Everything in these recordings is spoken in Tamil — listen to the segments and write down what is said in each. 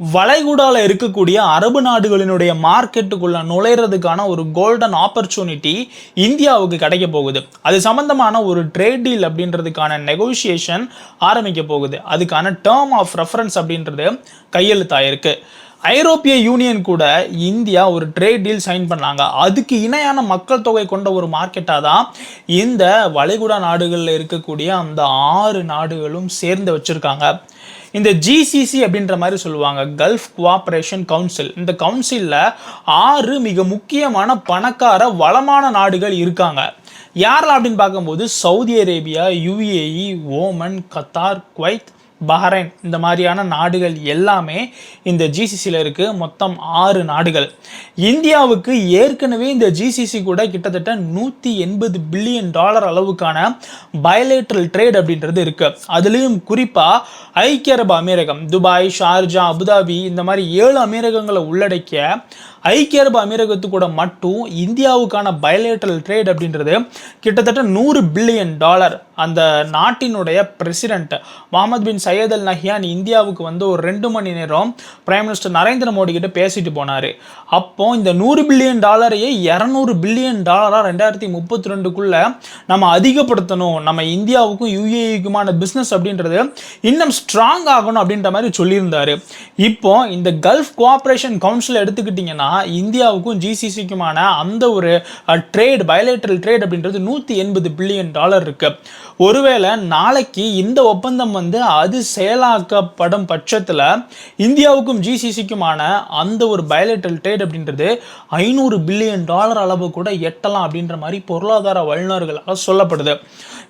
வளைகுடால இருக்கக்கூடிய அரபு நாடுகளினுடைய மார்க்கெட்டுக்குள்ள நுழையிறதுக்கான ஒரு கோல்டன் ஆப்பர்ச்சுனிட்டி இந்தியாவுக்கு கிடைக்க போகுது. அது சம்பந்தமான ஒரு ட்ரேட் டீல் அப்படின்றதுக்கான நெகோசியேஷன் ஆரம்பிக்க போகுது. அதுக்கான டேர்ம் ஆஃப் ரெஃபரன்ஸ் அப்படின்றது கையெழுத்தாயிருக்கு. ஐரோப்பிய யூனியன் கூட இந்தியா ஒரு ட்ரேட் டீல் சைன் பண்ணாங்க. அதுக்கு இணையான மக்கள் தொகை கொண்ட ஒரு மார்க்கெட்டாக தான் இந்த வளைகுடா நாடுகளில் இருக்கக்கூடிய அந்த 6 நாடுகளும் சேர்ந்து வச்சிருக்காங்க. இந்த ஜிசிசி அப்படின்ற மாதிரி சொல்லுவாங்க, கல்ஃப் கோஆபரேஷன் கவுன்சில். இந்த கவுன்சிலில் 6 மிக முக்கியமான பணக்கார வளமான நாடுகள் இருக்காங்க. யாரெல்லாம் அப்படின்னு பார்க்கும்போது Saudi Arabia, UAE, Oman, Qatar, Kuwait, Bahrain, இந்த மாதிரியான நாடுகள் எல்லாமே இந்த ஜிசிசியில் இருக்குது. மொத்தம் 6 நாடுகள். இந்தியாவுக்கு ஏற்கனவே இந்த ஜிசிசி கூட கிட்டத்தட்ட $180 பில்லியன் அளவுக்கான பயலேட்ரல் ட்ரேட் அப்படின்றது இருக்கு. அதுலேயும் குறிப்பாக ஐக்கிய அரபு அமீரகம், துபாய், ஷார்ஜா, அபுதாபி, இந்த மாதிரி 7 அமீரகங்களை உள்ளடக்கிய ஐக்கிய அரபு அமீரகத்து கூட மட்டும் இந்தியாவுக்கான பயலேட்ரல் ட்ரேட் அப்படின்றது கிட்டத்தட்ட $100 பில்லியன். அந்த நாட்டினுடைய பிரசிடென்ட் முகமது பின் சையத் அல் நஹ்யான் இந்தியாவுக்கு வந்து ஒரு 2 மணி நேரம் பிரைம் மினிஸ்டர் நரேந்திர மோடி கிட்ட பேசிட்டு போனார். அப்போ இந்த $100 பில்லியன் $200 பில்லியன் 2032க்குள்ள நம்ம அதிகப்படுத்தணும், நம்ம இந்தியாவுக்கும் யுஏஇக்குமான பிஸ்னஸ் அப்படின்றது இன்னும் ஸ்ட்ராங் ஆகணும் அப்படின்ற மாதிரி சொல்லியிருந்தாரு. இப்போ இந்த கல்ஃப் கோஆபரேஷன் கவுன்சில் எடுத்துக்கிட்டிங்கன்னா இந்தியாவுக்கும் ஜிசிசிக்குமான அந்த ஒரு ட்ரேட், பயலேட்ரல் ட்ரேட் அப்படின்றது $180 பில்லியன் இருக்கு. ஒருவேளை நாளைக்கு இந்த ஒப்பந்தம் வந்து அது செயலாக்கப்படும் பட்சத்தில் இந்தியாவுக்கும் ஜிசிசிக்குமான அந்த ஒரு பயலேட்ரல் ட்ரேட் அப்படின்றது $500 பில்லியன் அளவு கூட எட்டலாம் அப்படின்ற மாதிரி பொருளாதார வல்லுநர்களாக சொல்லப்படுது.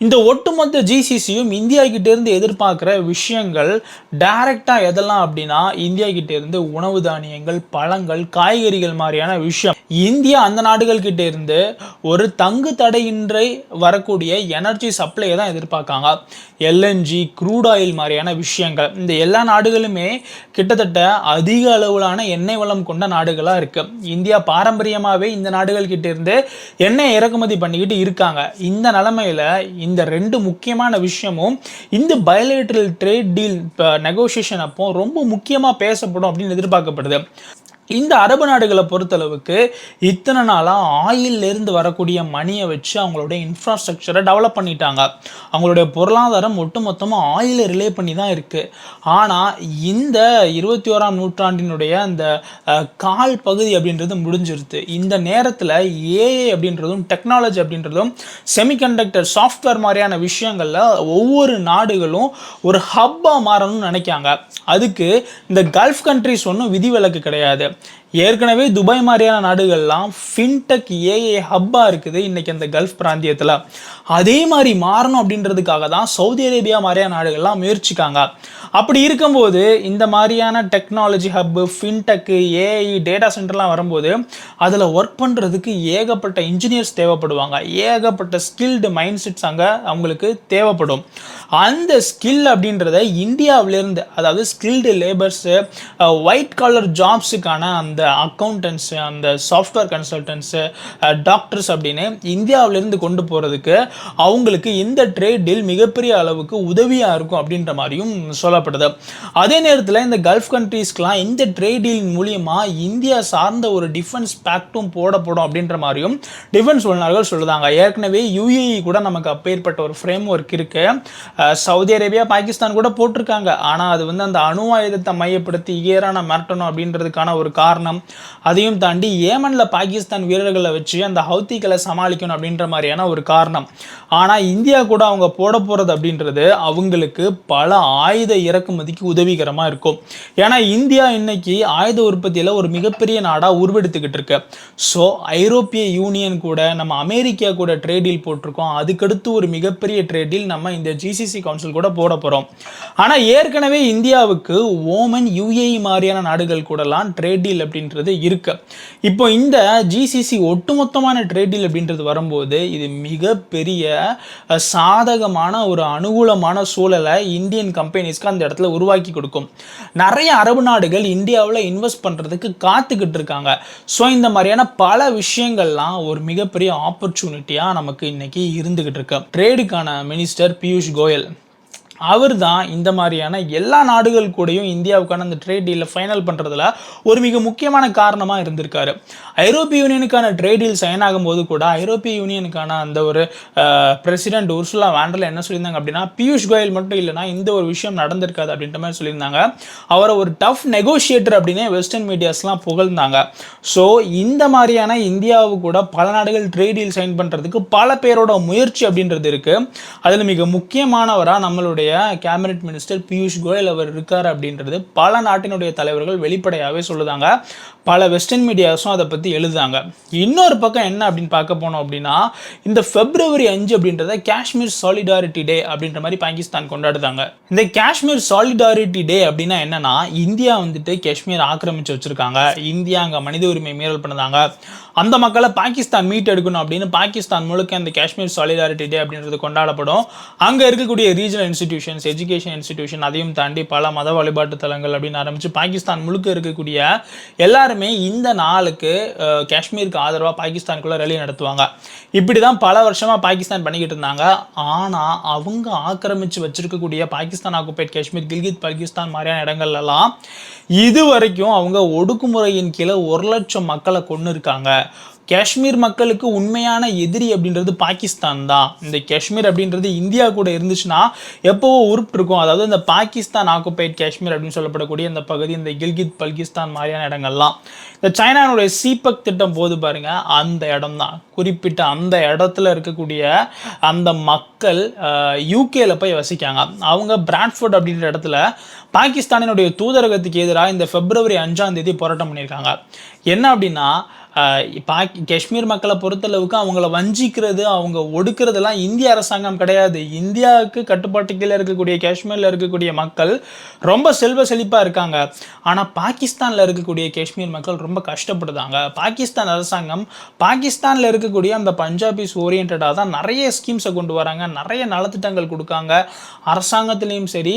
இந்த ஒட்டுமொத்த ஜிசிசியும் இந்தியா கிட்ட இருந்து எதிர்பார்க்குற விஷயங்கள் டைரக்டாக எதெல்லாம் அப்படின்னா, இந்தியா கிட்ட இருந்து உணவு தானியங்கள், பழங்கள், காய்கறிகள் மாதிரியான விஷயம். இந்தியா அந்த நாடுகள் கிட்ட இருந்து ஒரு தங்கு தடையின்றி வரக்கூடிய எனர்ஜி சப்ளையை தான் எதிர்பார்க்காங்க. எல்என்ஜி, க்ரூட் ஆயில் மாதிரியான விஷயங்கள். இந்த எல்லா நாடுகளுமே கிட்டத்தட்ட அதிக அளவிலான எண்ணெய் வளம் கொண்ட நாடுகளாக இருக்கு. இந்தியா பாரம்பரியமாகவே இந்த நாடுகள் கிட்ட இருந்து எண்ணெய் இறக்குமதி பண்ணிக்கிட்டு இருக்காங்க. இந்த நிலைமையில இந்த 2 முக்கியமான விஷயமும் இந்த பயலேட்ரல் ட்ரேட் டீல் நெகோசியேஷன் அப்போ ரொம்ப முக்கியமாக பேசப்படும் அப்படின்னு எதிர்பார்க்கப்படுது. இந்த அரபு நாடுகளை பொறுத்தளவுக்கு இத்தனை நாளாக ஆயிலிருந்து வரக்கூடிய மணியை வச்சு அவங்களுடைய இன்ஃப்ராஸ்ட்ரக்சரை டெவலப் பண்ணிட்டாங்க. அவங்களுடைய பொருளாதாரம் ஒட்டுமொத்தமாக ஆயிலை ரிலே பண்ணி தான் இருக்குது. ஆனால் இந்த 21ஆம் நூற்றாண்டினுடைய அந்த கால் பகுதி அப்படின்றது முடிஞ்சிருது. இந்த நேரத்தில் ஏஐ அப்படின்றதும் டெக்னாலஜி அப்படின்றதும் செமிகண்டக்டர் சாஃப்ட்வேர் மாதிரியான விஷயங்களில் ஒவ்வொரு நாடுகளும் ஒரு ஹப்பாக மாறணும்னு நினைக்காங்க. அதுக்கு இந்த கல்ஃப் கண்ட்ரிஸ் ஒன்றும் விதிவிலக்கு கிடையாது. ஏற்கனவே துபாய் மாதிரியான நாடுகள்லாம் ஃபின்டெக் ஏஐ ஹப்பாக இருக்குது இன்னைக்கு அந்த கல்ஃப் பிராந்தியத்தில். அதே மாதிரி மாறணும் அப்படின்றதுக்காக தான் சவுதி அரேபியா மாதிரியான நாடுகள்லாம் முயற்சிக்காங்க. அப்படி இருக்கும்போது இந்த மாதிரியான technology hub, fintech, AI, data சென்டர்லாம் வரும்போது அதில் ஒர்க் பண்ணுறதுக்கு ஏகப்பட்ட இன்ஜினியர்ஸ் தேவைப்படுவாங்க. ஏகப்பட்ட ஸ்கில்டு மைண்ட் செட்ஸ் அங்கே அவங்களுக்கு தேவைப்படும். அந்த ஸ்கில் அப்படின்றத இந்தியாவிலேருந்து, அதாவது ஸ்கில்டு லேபர்ஸு, ஒயிட் காலர் ஜாப்ஸுக்கான அந்த அக்கௌண்டன்ஸு, அந்த சாஃப்ட்வேர் கன்சல்டன்ஸு, டாக்டர்ஸ் அப்படின்னு இந்தியாவிலேருந்து கொண்டு போகிறதுக்கு அவங்களுக்கு இந்த ட்ரேட் டீல் மிகப்பெரிய அளவுக்கு உதவியாக இருக்கும் அப்படின்ற மாதிரியும் சொல்லப்படுது. அதே நேரத்தில் இந்த கல்ஃப் கண்ட்ரீஸ்க்கெலாம் இந்த ட்ரேட் டீல் மூலியமாக இந்தியா சார்ந்த ஒரு டிஃபென்ஸ் பேக்டும் போடப்படும் அப்படின்ற மாதிரியும் டிஃபென்ஸ் வல்லுநர்கள் சொல்லுதாங்க. ஏற்கனவே யுஏஇ கூட நமக்கு அப்பேற்பட்ட ஒரு ஃப்ரேம் ஒர்க் இருக்கு. சவுதி அரேபியா, பாகிஸ்தான் கூட போட்டிருக்காங்க. ஆனால் அது வந்து அந்த அணு ஆயுதத்தை மையப்படுத்தி ஈரானை மிரட்டணும் அப்படின்றதுக்கான ஒரு காரணம். அதையும் தாண்டி ஏமனில் பாகிஸ்தான் வீரர்களை வச்சு அந்த ஹவுத்திகளை சமாளிக்கணும் அப்படின்ற மாதிரியான ஒரு காரணம். ஆனால் இந்தியா கூட அவங்க போட போகிறது அப்படின்றது அவங்களுக்கு பல ஆயுத இறக்குமதிக்கு உதவிகரமாக இருக்கும். ஏன்னா இந்தியா இன்னைக்கு ஆயுத உற்பத்தியில் ஒரு மிகப்பெரிய நாடாக உருவெடுத்துக்கிட்டு இருக்கு. ஸோ ஐரோப்பிய யூனியன் கூட, நம்ம அமெரிக்கா கூட ட்ரேட் டீல் போட்டிருக்கோம். அதுக்கடுத்து ஒரு மிகப்பெரிய ட்ரேட் டீல் நம்ம இந்த ஜிசிசி கவுன்சில் கூட போட போகிறோம். ஆனால் ஏற்கனவே இந்தியாவுக்கு ஓமன், யுஏஇ மாதிரியான நாடுகள் கூடலாம் ட்ரேட் டீல் அப்படின்றது இருக்கு. இப்போ இந்த ஜிசிசி ஒட்டுமொத்தமான ட்ரேட் டீல் அப்படின்றது வரும்போது இது மிகப்பெரிய சாதகமான ஒரு அனுகூலமான சூழலை இந்தியன் கம்பெனிஸ்க்கு அந்த இடத்துல உருவாக்கி கொடுக்கும். நிறைய அரபு நாடுகள் இந்தியாவில் இன்வெஸ்ட் பண்ணுறதுக்கு காத்துக்கிட்டு இருக்காங்க. ஸோ இந்த மாதிரியான பல விஷயங்கள்லாம் ஒரு மிகப்பெரிய ஆப்பர்ச்சுனிட்டியாக நமக்கு இன்னைக்கு இருந்துகிட்டு இருக்கு. ட்ரேடுக்கான மினிஸ்டர் பியூஷ் கோயல் அவர் தான் இந்த மாதிரியான எல்லா நாடுகள் கூடயும் இந்தியாவுக்கான அந்த ட்ரேட் டீலை ஃபைனல் பண்ணுறதுல ஒரு மிக முக்கியமான காரணமாக இருந்திருக்காரு. ஐரோப்பிய யூனியனுக்கான ட்ரேட் டீல் சைன் ஆகும்போது கூட ஐரோப்பிய யூனியனுக்கான அந்த ஒரு பிரசிடென்ட் உர்சுலா வாண்டர்ல என்ன சொல்லியிருந்தாங்க அப்படின்னா, பியூஷ் கோயல் மட்டும் இல்லைனா இந்த ஒரு விஷயம் நடந்திருக்காது அப்படின்ற மாதிரி சொல்லியிருந்தாங்க. அவரை ஒரு டஃப் நெகோஷியேட்டர் அப்படின்னே வெஸ்டர்ன் மீடியாஸ்லாம் புகழ்ந்தாங்க. ஸோ இந்த மாதிரியான இந்தியாவு கூட பல நாடுகள் ட்ரேட் டீல் சைன் பண்ணுறதுக்கு பல பேரோட முயற்சி அப்படின்றது இருக்குது. அதில் மிக முக்கியமானவராக நம்மளுடைய கேபினெட் மினிஸ்டர் பியூஷ் கோயல் அவர் இருக்கார் அப்படின்றது பல நாட்டினுடைய தலைவர்கள் வெளிப்படையாகவே சொல்லுதாங்க. பல வெஸ்டர்ன் மீடியாஸும் அதை பற்றி எழுதுதாங்க. இன்னொரு பக்கம் என்ன அப்படின்னு பார்க்க போனோம் அப்படின்னா, இந்த February 5 அப்படின்றத காஷ்மீர் சாலிடாரிட்டி டே அப்படின்ற மாதிரி பாகிஸ்தான் கொண்டாடுதாங்க. இந்த காஷ்மீர் சாலிடாரிட்டி டே அப்படின்னா என்னன்னா, இந்தியா வந்துட்டு காஷ்மீர் ஆக்கிரமிச்சு வச்சிருக்காங்க, இந்தியா அங்கே மனித உரிமை மீறல் பண்ணுதாங்க, அந்த மக்களை பாகிஸ்தான் மீட் எடுக்கணும் அப்படின்னு பாகிஸ்தான் முழுக்க இந்த காஷ்மீர் சாலிடாரிட்டி டே அப்படின்றது கொண்டாடப்படும். அங்கே இருக்கக்கூடிய ரீஜனல் இன்ஸ்டிடியூஷன்ஸ், எஜுகேஷன் இன்ஸ்டிடியூஷன், அதையும் தாண்டி பல மத வழிபாட்டு தலங்கள் அப்படின்னு ஆரம்பிச்சு பாகிஸ்தான் முழுக்க இருக்கக்கூடிய எல்லாருமே இந்த நாளுக்கு காஷ்மீருக்கு ஆதரவாக பாகிஸ்தானுக்குள்ள ரேலி நடத்துவாங்க. இப்படி தான் பல வருஷமாக பாகிஸ்தான் பண்ணிக்கிட்டு இருந்தாங்க. ஆனால் அவங்க ஆக்கிரமிச்சு வச்சிருக்கக்கூடிய பாகிஸ்தான் ஆக்குபைட் காஷ்மீர், கில்கித் பல்கிஸ்தான் மாதிரியான இடங்கள்லாம் இது வரைக்கும் அவங்க ஒடுக்குமுறையின் கீழே 1,00,000 மக்களை கொண்டு இருக்காங்க. காஷ்மீர் மக்களுக்கு உண்மையான எதிரி அப்படின்றது பாகிஸ்தான் தான். இந்த காஷ்மீர் அப்படின்றது இந்தியா கூட இருந்துச்சுன்னா எப்போவோ உருப்பிருக்கும். அதாவது இந்த பாகிஸ்தான் ஆக்குபைட் காஷ்மீர் அப்படின்னு சொல்லப்படக்கூடிய இந்த பகுதி, இந்த கில்கித் பல்கிஸ்தான் மாதிரியான இடங்கள்லாம் இந்த சைனானுடைய சீபக் திட்டம் போது பாருங்க, அந்த இடம் தான் குறிப்பிட்ட அந்த இடத்துல இருக்கக்கூடிய அந்த மக்கள் யூகேல போய் வசிக்காங்க. அவங்க பிராட்ஃபோர்ட் அப்படின்ற இடத்துல பாகிஸ்தானினுடைய தூதரகத்துக்கு எதிராக இந்த February 5 போராட்டம் பண்ணியிருக்காங்க. என்ன அப்படின்னா, காஷ்மீர் மக்களை பொறுத்தளவுக்கு அவங்கள வஞ்சிக்கிறது, அவங்க ஒடுக்கிறதுலாம் இந்திய அரசாங்கம் கிடையாது. இந்தியாவுக்கு கட்டுப்பாட்டு கீழே இருக்கக்கூடிய காஷ்மீரில் இருக்கக்கூடிய மக்கள் ரொம்ப செல்வ செழிப்பாக இருக்காங்க. ஆனால் பாகிஸ்தானில் இருக்கக்கூடிய காஷ்மீர் மக்கள் ரொம்ப கஷ்டப்படுதாங்க. பாகிஸ்தான் அரசாங்கம் பாகிஸ்தானில் இருக்கக்கூடிய அந்த பஞ்சாபிஸ் ஓரியன்டாக தான் நிறைய ஸ்கீம்ஸை கொண்டு வராங்க, நிறைய நலத்திட்டங்கள் கொடுக்காங்க. அரசாங்கத்திலையும் சரி,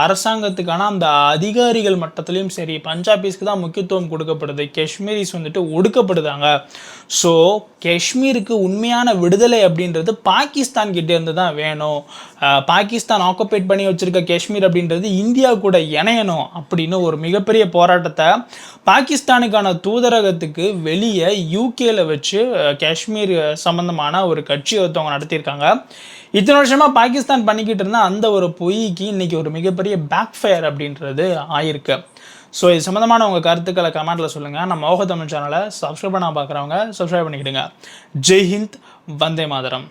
அரசாங்கத்துக்கான அந்த அதிகாரிகள் மட்டத்திலையும் சரி, பஞ்சாபிஸ்க்கு தான் முக்கியத்துவம் கொடுக்கப்படுது. காஷ்மீரிஸ் வந்துட்டு ஒடுக்கப்படுதாங்க. ஸோ காஷ்மீருக்கு உண்மையான விடுதலை அப்படின்றது பாகிஸ்தான் கிட்டே இருந்து தான் வேணும். பாகிஸ்தான் ஆக்குபைட் பண்ணி வச்சிருக்க காஷ்மீர் அப்படின்றது இந்தியா கூட இணையணும் அப்படின்னு ஒரு மிகப்பெரிய போராட்டத்தை பாகிஸ்தானுக்கான தூதரகத்துக்கு வெளியே யூகேல வச்சு காஷ்மீர் சம்பந்தமான ஒரு கட்சி ஒருத்தவங்க நடத்தியிருக்காங்க. இத்தனை வருஷமா பாகிஸ்தான் பண்ணிக்கிட்டு இருந்தா அந்த ஒரு பொய்க்கு இன்னைக்கு ஒரு மிகப்பெரிய பேக் ஃபயர் அப்படின்றது ஆயிருக்கு. ஸோ இது சம்மந்தமான உங்கள் கருத்துக்களை கமெண்ட்டில் சொல்லுங்கள். நம்ம ஓஹோ தமிழ் சேனலை சப்ஸ்கிரைப் பண்ண பார்க்குறவங்க சப்ஸ்கிரைப் பண்ணிக்கிடுங்க. ஜெய் ஹிந்த், வந்தே மாதரம்.